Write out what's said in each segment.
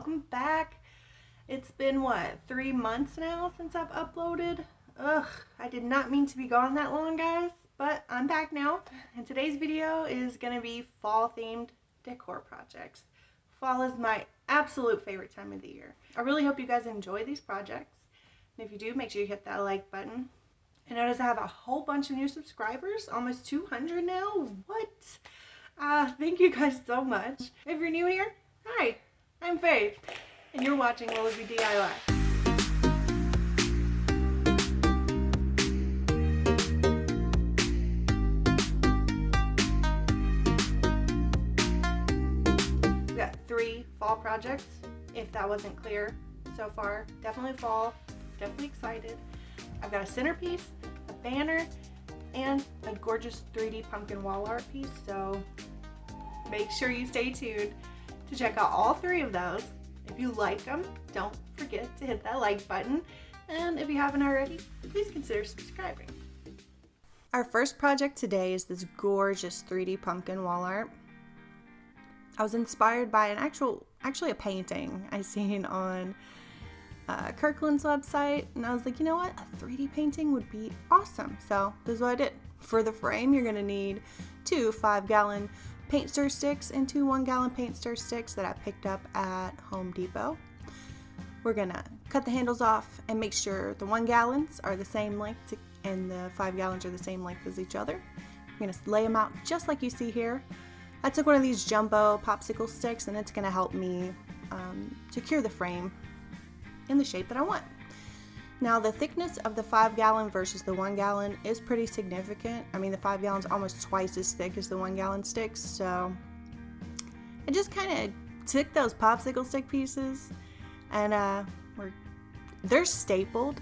welcome back. It's been what, 3 months now since I've uploaded? Ugh, I did not mean to be gone that long, guys, but I'm back now, and today's video is gonna be fall themed decor projects. Fall is my absolute favorite time of the year. I really hope you guys enjoy these projects, and if you do, make sure you hit that like button. I notice I have a whole bunch of new subscribers, almost 200 now. What? Thank you guys so much. If you're new here, hi, I'm Faith, and you're watching willoughbydiy. We've got 3 fall projects, if that wasn't clear so far. Definitely fall, definitely excited. I've got a centerpiece, a banner, and a gorgeous 3D pumpkin wall art piece, so make sure you stay tuned to check out all 3 of those. If you like them, don't forget to hit that like button, and if you haven't already, please consider subscribing. Our first project today is this gorgeous 3D pumpkin wall art. I was inspired by actually a painting I seen on Kirkland's website, and I was like, you know what, a 3D painting would be awesome. So this is what I did. For the frame, you're gonna need 2 5-gallon paint stir sticks and 2 1-gallon paint stir sticks that I picked up at Home Depot. We're gonna cut the handles off and make sure the 1 gallons are the same length and the 5 gallons are the same length as each other. I'm gonna lay them out just like you see here. I took one of these jumbo popsicle sticks, and it's gonna help me secure the frame in the shape that I want. Now, the thickness of the 5-gallon versus the 1-gallon is pretty significant. I mean, the 5 gallons almost twice as thick as the 1-gallon sticks, so I just kind of took those popsicle stick pieces and they're stapled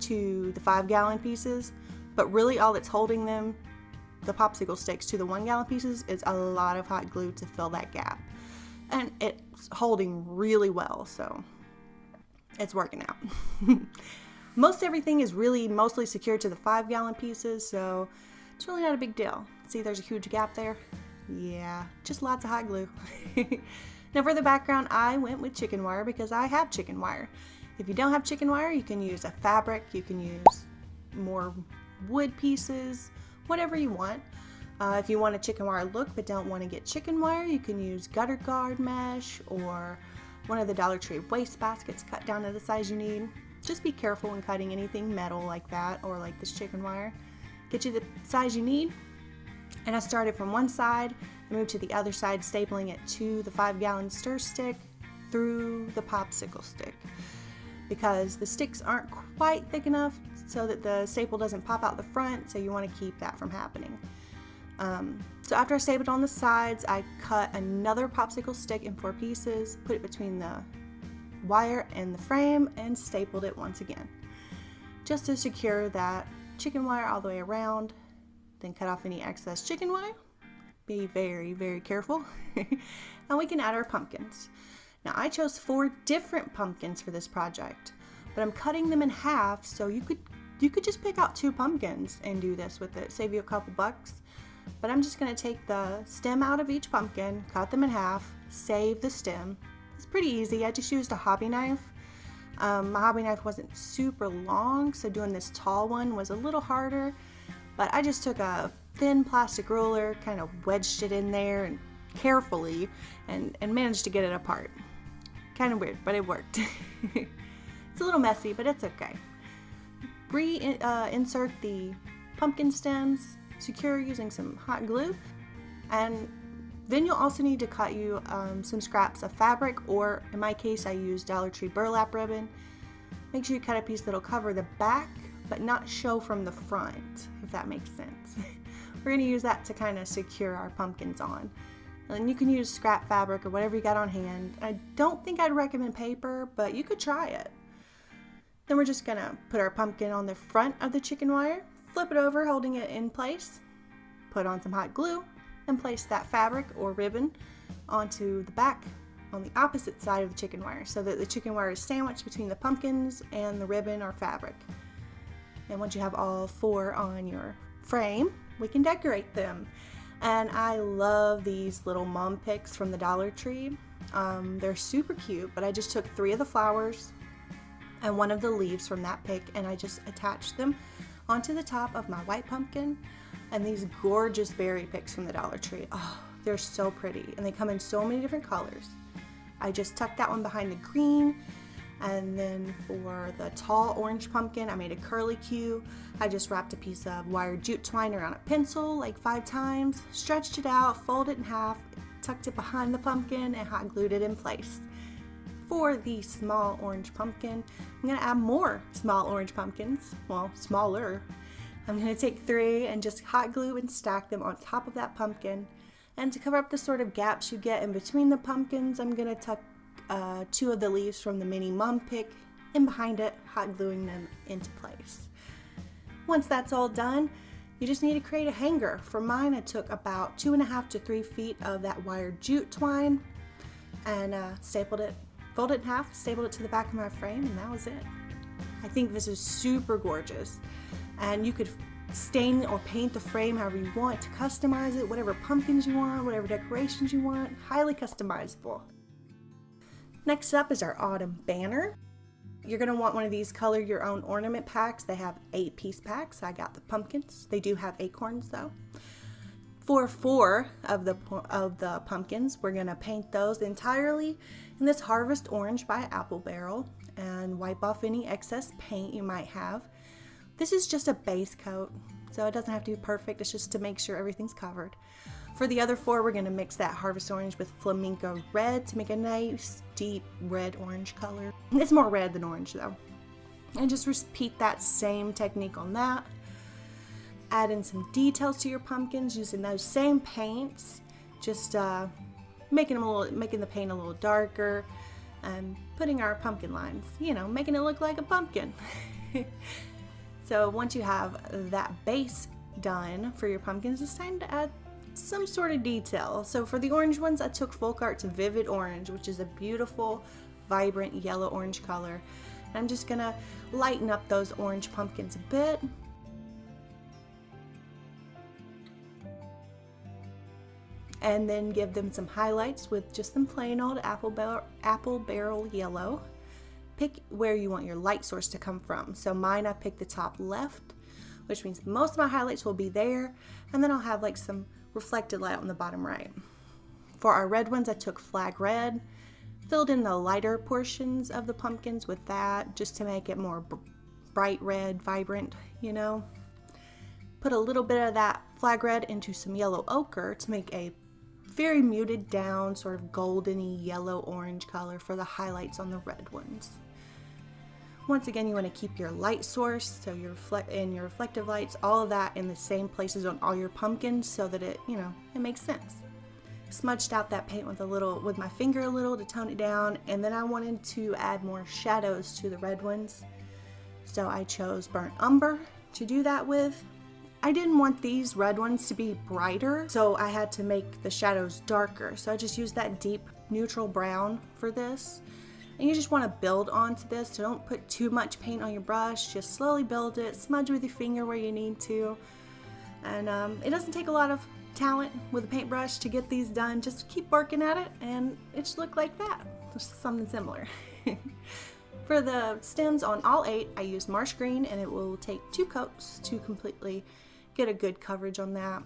to the 5-gallon pieces, but really all that's holding them, the popsicle sticks, to the 1-gallon pieces is a lot of hot glue to fill that gap, and it's holding really well, so it's working out. Most everything is really mostly secured to the 5-gallon pieces, so it's really not a big deal. See, there's a huge gap there. Yeah, just lots of hot glue. Now for the background, I went with chicken wire because I have chicken wire. If you don't have chicken wire, you can use a fabric, you can use more wood pieces, whatever you want. If you want a chicken wire look but don't want to get chicken wire, you can use gutter guard mesh or one of the Dollar Tree waste baskets cut down to the size you need. Just be careful when cutting anything metal like that or like this chicken wire. Get you the size you need. And I started from one side and moved to the other side, stapling it to the 5-gallon stir stick through the popsicle stick, because the sticks aren't quite thick enough so that the staple doesn't pop out the front, so you want to keep that from happening. So after I stapled on the sides, I cut another popsicle stick in 4 pieces, put it between the wire and the frame, and stapled it once again, just to secure that chicken wire all the way around. Then cut off any excess chicken wire. Be very, very careful. And we can add our pumpkins. Now I chose 4 different pumpkins for this project, but I'm cutting them in half, so you could just pick out 2 pumpkins and do this with it, save you a couple bucks. But I'm just going to take the stem out of each pumpkin, cut them in half, save the stem. It's pretty easy. I just used a hobby knife. My hobby knife wasn't super long, so doing this tall one was a little harder, but I just took a thin plastic ruler, kind of wedged it in there and carefully and managed to get it apart. Kind of weird, but it worked. It's a little messy, but it's okay. Insert the pumpkin stems, secure using some hot glue, and then you'll also need to cut you some scraps of fabric, or in my case I used Dollar Tree burlap ribbon. Make sure you cut a piece that'll cover the back but not show from the front, if that makes sense. We're going to use that to kind of secure our pumpkins on. And you can use scrap fabric or whatever you got on hand. I don't think I'd recommend paper, but you could try it. Then we're just going to put our pumpkin on the front of the chicken wire, flip it over holding it in place, put on some hot glue, and place that fabric or ribbon onto the back on the opposite side of the chicken wire, so that the chicken wire is sandwiched between the pumpkins and the ribbon or fabric. And once you have all 4 on your frame, we can decorate them. And I love these little mom picks from the Dollar Tree. They're super cute, but I just took 3 of the flowers and 1 of the leaves from that pick, and I just attached them onto the top of my white pumpkin. And these gorgeous berry picks from the Dollar Tree, oh, they're so pretty, and they come in so many different colors. I just tucked that one behind the green, and then for the tall orange pumpkin, I made a curly Q. I just wrapped a piece of wired jute twine around a pencil like 5 times, stretched it out, folded it in half, tucked it behind the pumpkin, and hot glued it in place. For the small orange pumpkin, I'm going to add more small orange pumpkins, well, smaller. I'm going to take 3 and just hot glue and stack them on top of that pumpkin. And to cover up the sort of gaps you get in between the pumpkins, I'm going to tuck 2 of the leaves from the mini mum pick in behind it, hot gluing them into place. Once that's all done, you just need to create a hanger. For mine, I took about 2.5 to 3 feet of that wired jute twine and stapled it, folded it in half, stapled it to the back of my frame, and that was it. I think this is super gorgeous, and you could stain or paint the frame however you want to customize it, whatever pumpkins you want, whatever decorations you want, highly customizable. Next up is our autumn banner. You're going to want one of these color your own ornament packs. They have 8-piece packs. I got the pumpkins. They do have acorns though. For 4 of the pumpkins, we're going to paint those entirely in this Harvest Orange by Apple Barrel and wipe off any excess paint you might have. This is just a base coat, so it doesn't have to be perfect. It's just to make sure everything's covered. For the other 4, we're going to mix that Harvest Orange with Flamenco Red to make a nice deep red-orange color. It's more red than orange though. And just repeat that same technique on that. Add in some details to your pumpkins using those same paints, just making the paint a little darker and putting our pumpkin lines, making it look like a pumpkin. So once you have that base done for your pumpkins, it's time to add some sort of detail. So for the orange ones, I took Folk Art's Vivid Orange, which is a beautiful, vibrant yellow-orange color. And I'm just gonna lighten up those orange pumpkins a bit. And then give them some highlights with just some plain old apple barrel yellow. Pick where you want your light source to come from. So mine, I picked the top left, which means most of my highlights will be there, and then I'll have like some reflected light on the bottom right. For our red ones, I took Flag Red, filled in the lighter portions of the pumpkins with that, just to make it more bright red, vibrant, Put a little bit of that Flag Red into some yellow ochre to make a very muted down, sort of goldeny yellow-orange color for the highlights on the red ones. Once again, you want to keep your light source, so your reflective lights, all of that in the same places on all your pumpkins, so that it makes sense. Smudged out that paint with my finger a little to tone it down, and then I wanted to add more shadows to the red ones. So I chose Burnt Umber to do that with. I didn't want these red ones to be brighter, so I had to make the shadows darker. So I just used that deep neutral brown for this. And you just want to build onto this, so don't put too much paint on your brush, just slowly build it, smudge with your finger where you need to. And it doesn't take a lot of talent with a paintbrush to get these done, just keep working at it and it should look like that, just something similar. For the stems on all 8, I used marsh green, and it will take 2 coats to completely get a good coverage on that.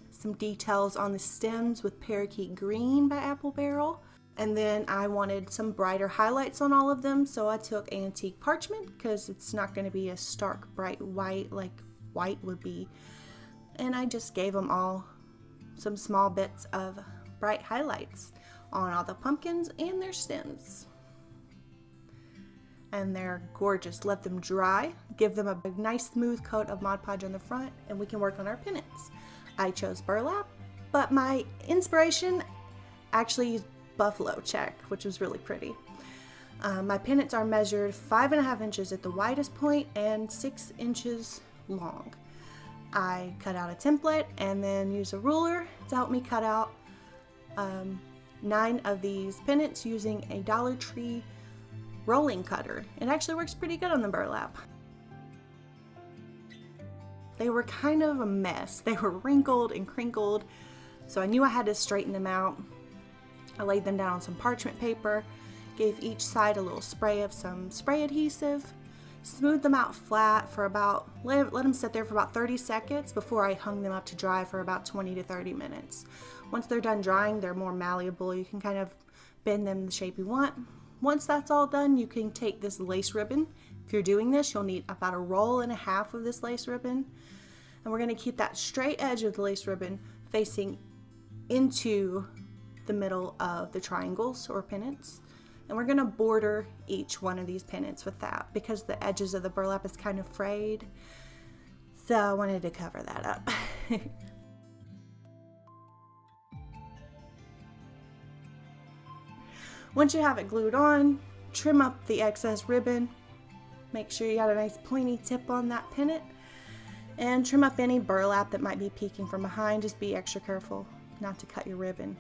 Some details on the stems with Parakeet Green by Apple Barrel. And then I wanted some brighter highlights on all of them, so I took Antique Parchment because it's not going to be a stark bright white like white would be. And I just gave them all some small bits of bright highlights on all the pumpkins and their stems. And they're gorgeous. Let them dry, give them a nice smooth coat of Mod Podge on the front, and we can work on our pennants. I chose burlap, but my inspiration actually used buffalo check, which was really pretty. My pennants are measured 5.5 inches at the widest point and 6 inches long. I cut out a template and then used a ruler to help me cut out 9 of these pennants using a Dollar Tree rolling cutter. It actually works pretty good on the burlap. They were kind of a mess. They were wrinkled and crinkled, so I knew I had to straighten them out. I laid them down on some parchment paper, gave each side a little spray of some spray adhesive, smoothed them out flat for about, let them sit there for about 30 seconds before I hung them up to dry for about 20 to 30 minutes. Once they're done drying, they're more malleable. You can kind of bend them the shape you want. Once that's all done, you can take this lace ribbon. If you're doing this, you'll need about 1.5 rolls of this lace ribbon. And we're going to keep that straight edge of the lace ribbon facing into the middle of the triangles or pennants. And we're going to border each one of these pennants with that because the edges of the burlap is kind of frayed. So I wanted to cover that up. Once you have it glued on, trim up the excess ribbon. Make sure you got a nice pointy tip on that pennant. And trim up any burlap that might be peeking from behind. Just be extra careful not to cut your ribbon.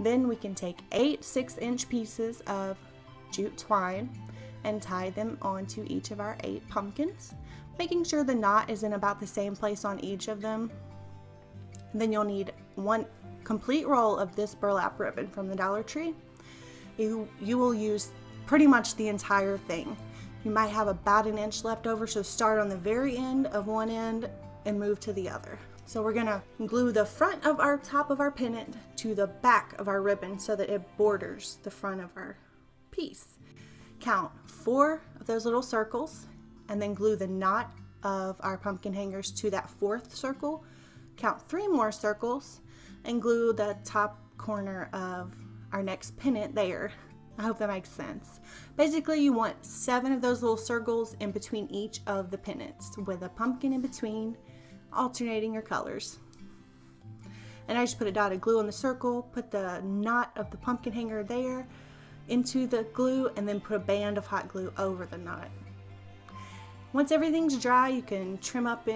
Then we can take 8 6-inch pieces of jute twine and tie them onto each of our 8 pumpkins, making sure the knot is in about the same place on each of them. Then you'll need 1 complete roll of this burlap ribbon from the Dollar Tree. You will use pretty much the entire thing. You might have about 1 inch left over, so start on the very end of one end and move to the other. So we're gonna glue the front of our top of our pennant to the back of our ribbon so that it borders the front of our piece. Count 4 of those little circles and then glue the knot of our pumpkin hangers to that 4th circle. Count 3 more circles and glue the top corner of our next pennant there. I hope that makes sense. Basically, you want 7 of those little circles in between each of the pennants with a pumpkin in between, alternating your colors. And I just put a dot of glue on the circle, put the knot of the pumpkin hanger there into the glue, and then put a band of hot glue over the knot. Once everything's dry, you can trim up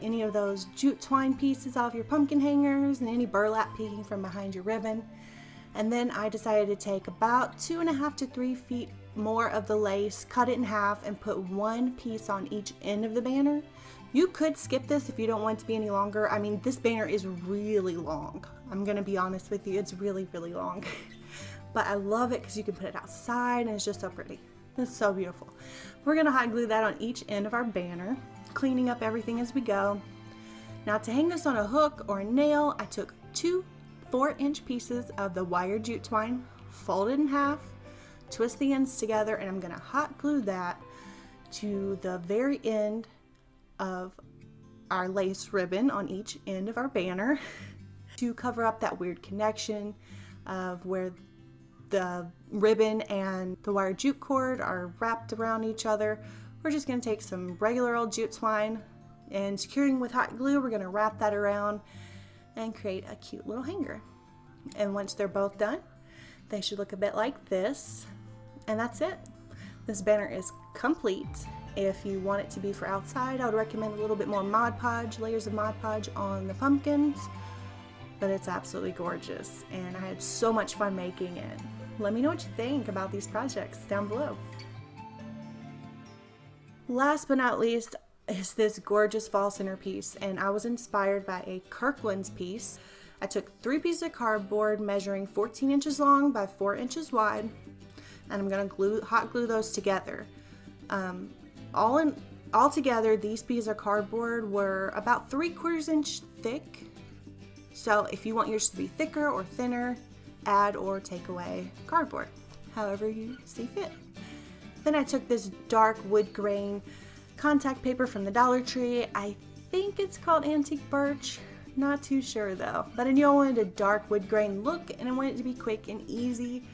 any of those jute twine pieces off your pumpkin hangers and any burlap peeking from behind your ribbon. And then I decided to take about 2.5 to 3 feet more of the lace, cut it in half, and put 1 piece on each end of the banner. You could skip this if you don't want it to be any longer. I mean, this banner is really long. I'm gonna be honest with you, it's really, really long. But I love it because you can put it outside and it's just so pretty. It's so beautiful. We're gonna hot glue that on each end of our banner, cleaning up everything as we go. Now to hang this on a hook or a nail, I took 2 4-inch pieces of the wire jute twine, folded in half, twist the ends together, and I'm gonna hot glue that to the very end of our lace ribbon on each end of our banner to cover up that weird connection of where the ribbon and the wire jute cord are wrapped around each other. We're just gonna take some regular old jute twine and securing with hot glue, we're gonna wrap that around and create a cute little hanger. And once they're both done, they should look a bit like this. And that's it. This banner is complete. If you want it to be for outside, I would recommend a little bit more Mod Podge, layers of Mod Podge on the pumpkins. But it's absolutely gorgeous, and I had so much fun making it. Let me know what you think about these projects down below. Last but not least is this gorgeous fall centerpiece, and I was inspired by a Kirkland's piece. I took 3 pieces of cardboard measuring 14 inches long by 4 inches wide, and I'm gonna hot glue those together. All together, these pieces of cardboard were about 3/4 inch thick. So if you want yours to be thicker or thinner, add or take away cardboard, however you see fit. Then I took this dark wood grain contact paper from the Dollar Tree. I think it's called antique birch, not too sure though. But I knew I wanted a dark wood grain look and I wanted it to be quick and easy.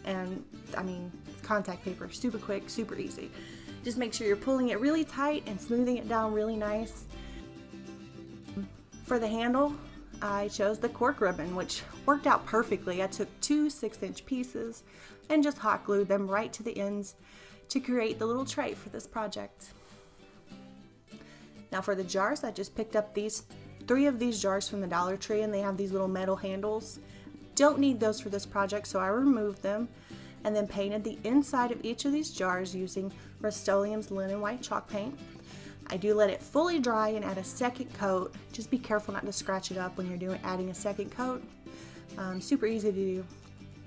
And I mean, contact paper, super quick, super easy. Just make sure you're pulling it really tight and smoothing it down really nice. For the handle, I chose the cork ribbon, which worked out perfectly. I took 2 6-inch pieces and just hot glued them right to the ends to create the little tray for this project. Now for the jars, I just picked up these 3 of these jars from the Dollar Tree, and they have these little metal handles. Don't need those for this project, so I removed them and then painted the inside of each of these jars using Rust-Oleum's linen white chalk paint. I do let it fully dry and add a second coat. Just be careful not to scratch it up when you're adding a second coat. Super easy to do.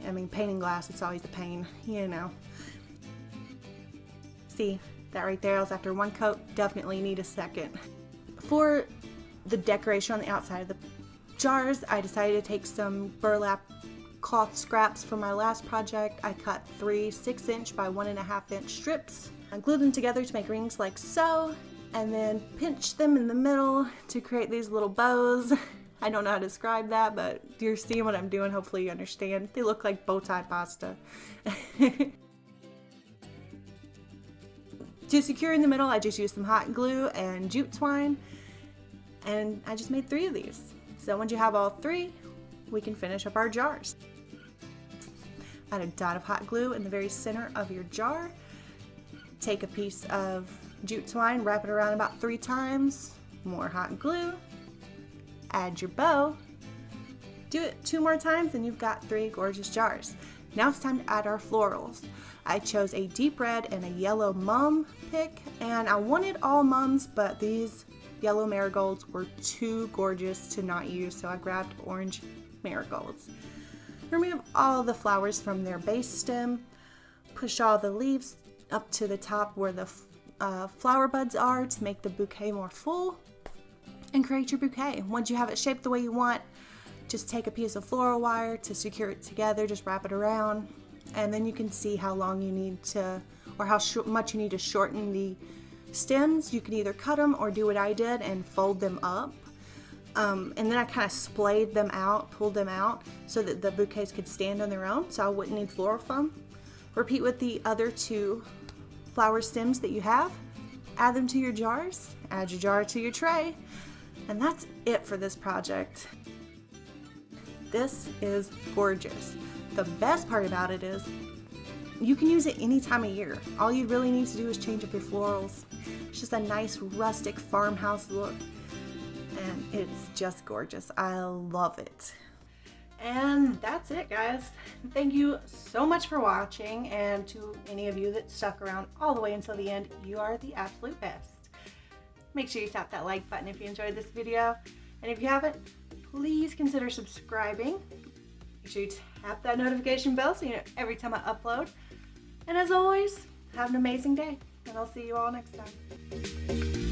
I mean, painting glass, it's always a pain, you know. See, that right there was after one coat, definitely need a second. For the decoration on the outside of the jars, I decided to take some burlap cloth scraps from my last project. I cut 3 6-inch by 1.5-inch strips. I glued them together to make rings like so, and then pinched them in the middle to create these little bows. I don't know how to describe that, but you're seeing what I'm doing. Hopefully you understand. They look like bow tie pasta. To secure in the middle, I just used some hot glue and jute twine, and I just made 3 of these. So once you have all 3, we can finish up our jars. Add a dot of hot glue in the very center of your jar. Take a piece of jute twine, wrap it around about 3 times, more hot glue, add your bow, do it 2 more times, and you've got 3 gorgeous jars. Now it's time to add our florals. I chose a deep red and a yellow mum pick, and I wanted all mums, but these yellow marigolds were too gorgeous to not use, so I grabbed orange marigolds. Remove all the flowers from their base stem, push all the leaves up to the top where the flower buds are to make the bouquet more full, and create your bouquet. Once you have it shaped the way you want, just take a piece of floral wire to secure it together, just wrap it around, and then you can see how long you need to, or how much you need to shorten the stems. You can either cut them or do what I did and fold them up. And then I kind of splayed them out, pulled them out so that the bouquets could stand on their own, so I wouldn't need floral foam. Repeat with the other 2 flower stems that you have. Add them to your jars, add your jar to your tray, and that's it for this project. This is gorgeous. The best part about it is you can use it any time of year. All you really need to do is change up your florals. It's just a nice rustic farmhouse look, and it's just gorgeous. I love it. And that's it, guys. Thank you so much for watching, and to any of you that stuck around all the way until the end, you are the absolute best. Make sure you tap that like button if you enjoyed this video, and if you haven't, please consider subscribing. Make sure you tap that notification bell so you know every time I upload. And as always, have an amazing day, and I'll see you all next time.